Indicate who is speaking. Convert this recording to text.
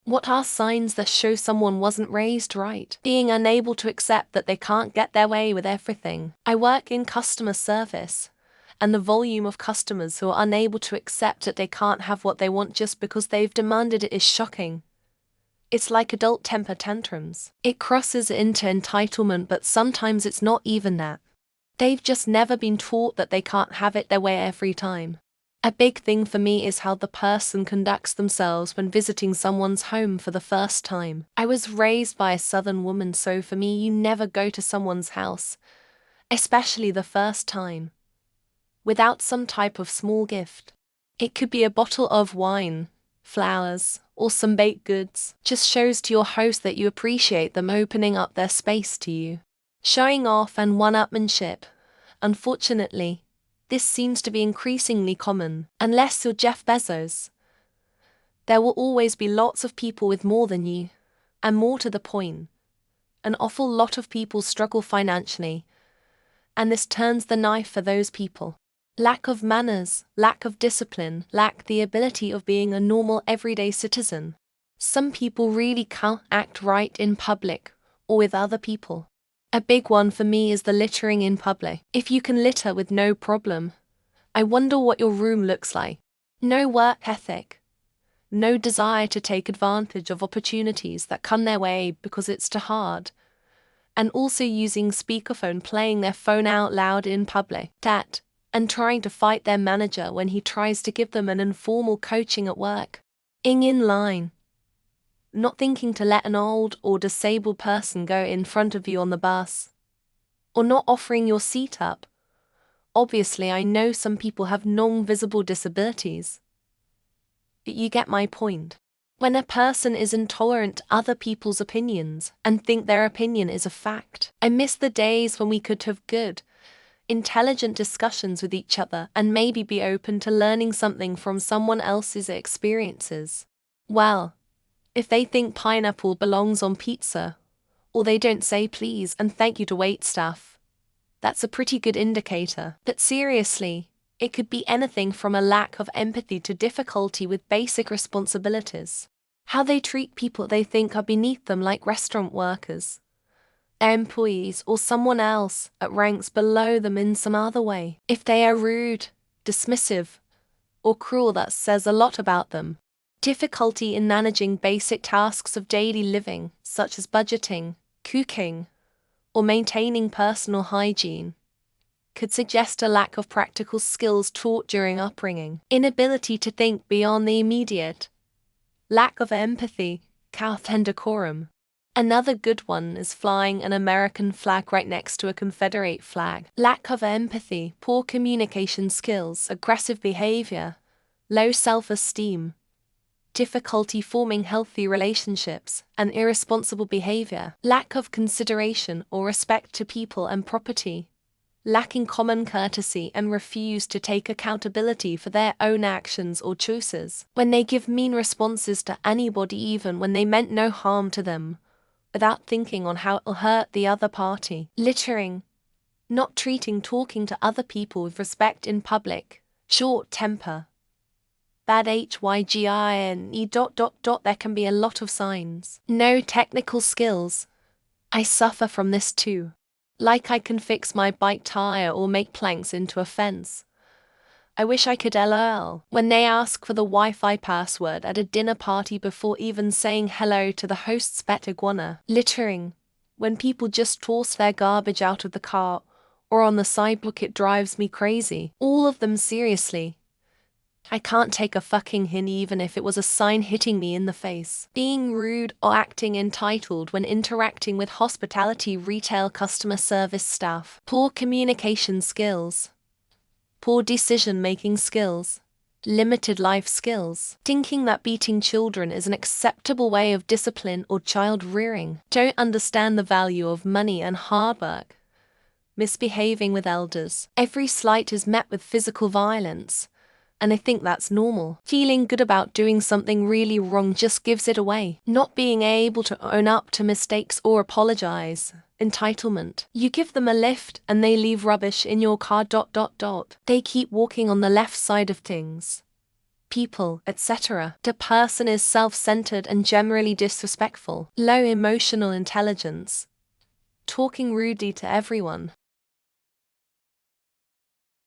Speaker 1: What are signs that show someone wasn't raised right? Being unable to accept that they can't get their way with everything. I work in customer service, and the volume of customers who are unable to accept that they can't have what they want just because they've demanded it is shocking. It's like adult temper tantrums. It crosses into entitlement, but sometimes it's not even that. They've just never been taught that they can't have it their way every time. A big thing for me is how the person conducts themselves when visiting someone's home for the first time. I was raised by a Southern woman, so for me you never go to someone's house, especially the first time, without some type of small gift. It could be a bottle of wine, flowers, or some baked goods. Just shows to your host that you appreciate them opening up their space to you. Showing off and one-upmanship. Unfortunately, this seems to be increasingly common. Unless you're Jeff Bezos, there will always be lots of people with more than you. And more to the point, an awful lot of people struggle financially, and this turns the knife for those people. Lack of manners, lack of discipline, lack the ability of being a normal everyday citizen. Some people really can't act right in public or with other people. A big one for me is the littering in public. If you can litter with no problem, I wonder what your room looks like. No work ethic. No desire to take advantage of opportunities that come their way because it's too hard. And also using speakerphone, playing their phone out loud in public. That, and trying to fight their manager when he tries to give them an informal coaching at work. In line. Not thinking to let an old or disabled person go in front of you on the bus. Or not offering your seat up. Obviously, I know some people have non-visible disabilities. But you get my point. When a person is intolerant to other people's opinions and think their opinion is a fact. I miss the days when we could have good, intelligent discussions with each other and maybe be open to learning something from someone else's experiences. Well, if they think pineapple belongs on pizza, or they don't say please and thank you to waitstaff, that's a pretty good indicator. But seriously, it could be anything from a lack of empathy to difficulty with basic responsibilities. How they treat people they think are beneath them, like restaurant workers, their employees, or someone else at ranks below them in some other way. If they are rude, dismissive, or cruel, that says a lot about them. Difficulty in managing basic tasks of daily living, such as budgeting, cooking, or maintaining personal hygiene, could suggest a lack of practical skills taught during upbringing. Inability to think beyond the immediate. Lack of empathy, couth and decorum. Another good one is flying an American flag right next to a Confederate flag. Lack of empathy, poor communication skills, aggressive behavior, low self-esteem, difficulty forming healthy relationships, and irresponsible behavior. Lack of consideration or respect to people and property. Lacking common courtesy and refuse to take accountability for their own actions or choices. When they give mean responses to anybody even when they meant no harm to them, without thinking on how it'll hurt the other party. Littering. Not treating talking to other people with respect in public. Short temper. Bad hygiene. There can be a lot of signs. No technical skills. I suffer from this too. Like I can fix my bike tire or make planks into a fence. I wish I could LOL. When they ask for the Wi-Fi password at a dinner party before even saying hello to the host's pet iguana. Littering. When people just toss their garbage out of the car or on the sidewalk, it drives me crazy. All of them, seriously. I can't take a fucking hint even if it was a sign hitting me in the face. Being rude or acting entitled when interacting with hospitality, retail, customer service staff. Poor communication skills. Poor decision-making skills. Limited life skills. Thinking that beating children is an acceptable way of discipline or child rearing. Don't understand the value of money and hard work. Misbehaving with elders. Every slight is met with physical violence, and I think that's normal. Feeling good about doing something really wrong just gives it away. Not being able to own up to mistakes or apologize. Entitlement. You give them a lift and they leave rubbish in your car. They keep walking on the left side of things. people, etc. The person is self-centered and generally disrespectful. Low emotional intelligence. Talking rudely to everyone.